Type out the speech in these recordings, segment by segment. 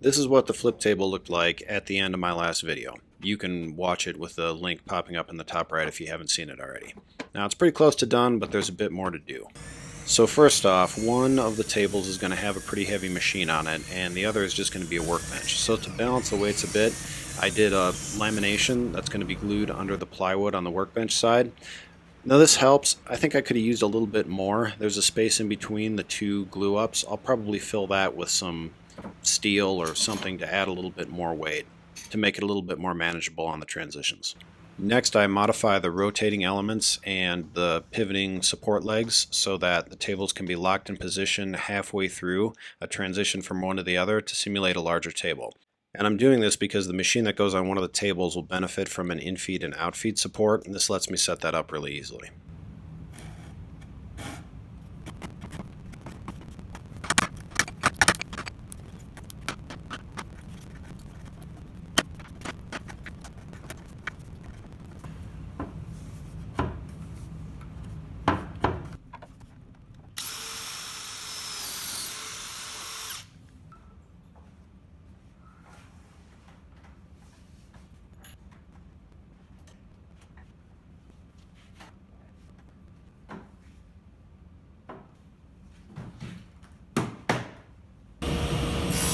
This is what the flip table looked like at the end of my last video. You can watch it with the link popping up in the top right if you haven't seen it already. Now it's pretty close to done, but there's a bit more to do. So first off, one of the tables is going to have a pretty heavy machine on it, and the other is just going to be a workbench. So to balance the weights a bit, I did a lamination that's going to be glued under the plywood on the workbench side. Now this helps. I think I could have used a little bit more. There's a space in between the two glue ups. I'll probably fill that with some steel or something to add a little bit more weight to make it a little bit more manageable on the transitions. Next, I modify the rotating elements and the pivoting support legs so that the tables can be locked in position halfway through a transition from one to the other to simulate a larger table. And I'm doing this because the machine that goes on one of the tables will benefit from an in-feed and out-feed support, and this lets me set that up really easily.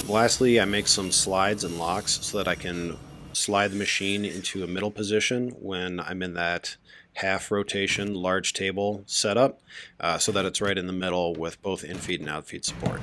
Lastly, I make some slides and locks so that I can slide the machine into a middle position when I'm in that half rotation large table setup so that it's right in the middle with both in-feed and out-feed support.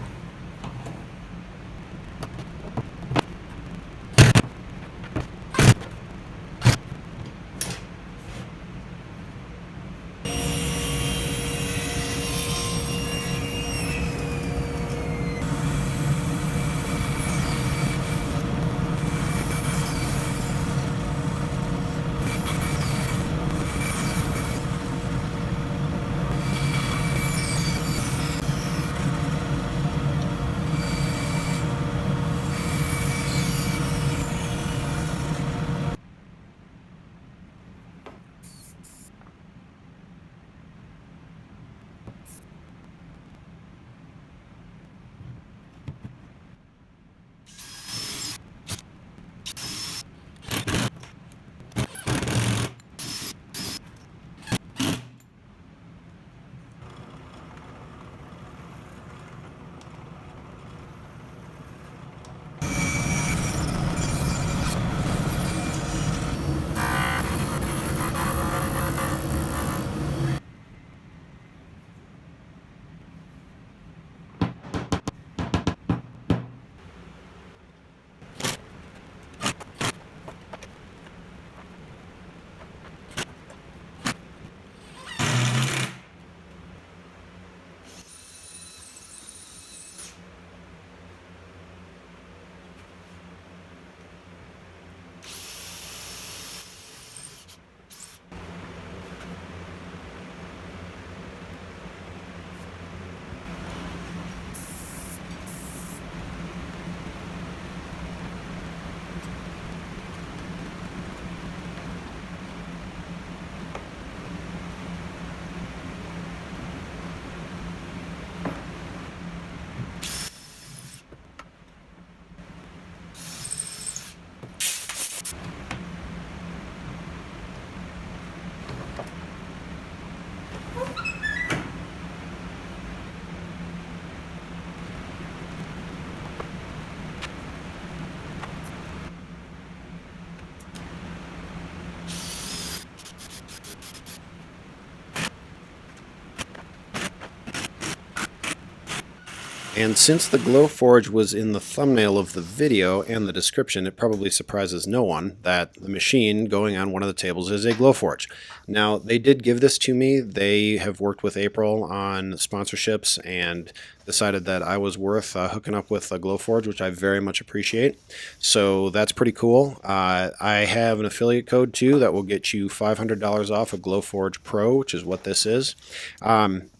And since the Glowforge was in the thumbnail of the video and the description, it probably surprises no one that the machine going on one of the tables is a Glowforge. Now, they did give this to me. They have worked with April on sponsorships and decided that I was worth hooking up with a Glowforge, which I very much appreciate. So that's pretty cool. I have an affiliate code too that will get you $500 off a Glowforge Pro, which is what this is.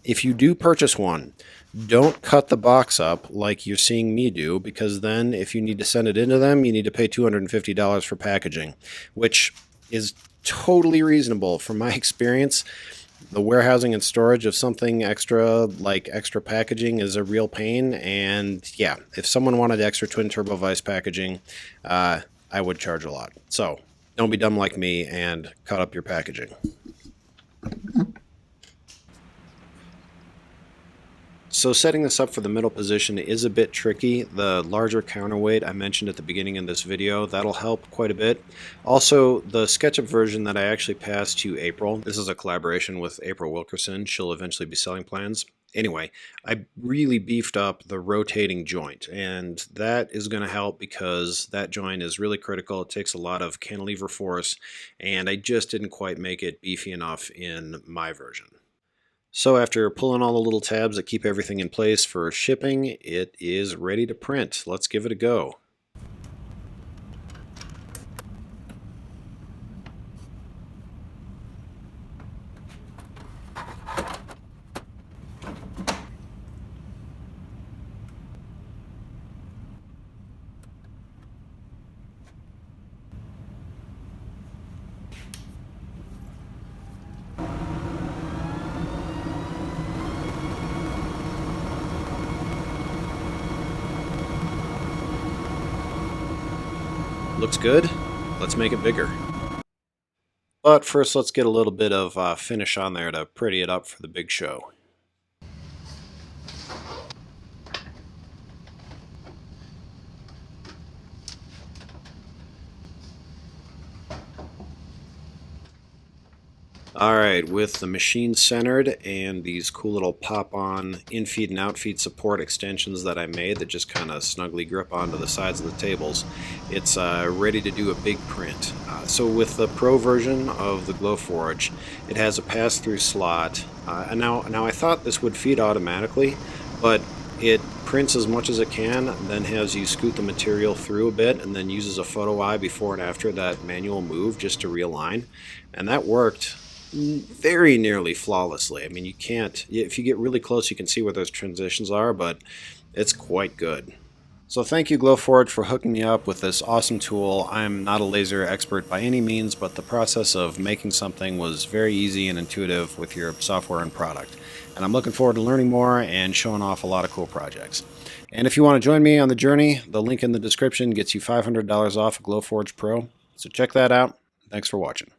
If you do purchase one, don't cut the box up like you're seeing me do, because then if you need to send it into them, you need to pay $250 for packaging, which is totally reasonable from my experience. The warehousing and storage of something extra, like extra packaging, is a real pain. And yeah, if someone wanted extra twin turbo vice packaging, I would charge a lot. So don't be dumb like me and cut up your packaging. So setting this up for the middle position is a bit tricky. The larger counterweight I mentioned at the beginning of this video, that'll help quite a bit. Also, the SketchUp version that I actually passed to April, this is a collaboration with April Wilkerson. She'll eventually be selling plans. Anyway, I really beefed up the rotating joint, and that is going to help because that joint is really critical. It takes a lot of cantilever force, and I just didn't quite make it beefy enough in my version. So after pulling all the little tabs that keep everything in place for shipping, it is ready to print. Let's give it a go. Looks good. Let's make it bigger. But first, let's get a little bit of finish on there to pretty it up for the big show. Alright, with the machine centered and these cool little pop-on in-feed and out-feed support extensions that I made that just kind of snugly grip onto the sides of the tables, it's ready to do a big print. So with the Pro version of the Glowforge, it has a pass-through slot. And now I thought this would feed automatically, but it prints as much as it can, then has you scoot the material through a bit, and then uses a photo eye before and after that manual move just to realign. And that worked very nearly flawlessly. I mean, you can't, if you get really close, you can see where those transitions are, but it's quite good. So thank you, Glowforge, for hooking me up with this awesome tool. I'm not a laser expert by any means, but the process of making something was very easy and intuitive with your software and product. And I'm looking forward to learning more and showing off a lot of cool projects. And if you want to join me on the journey, the link in the description gets you $500 off of Glowforge Pro. So check that out. Thanks for watching.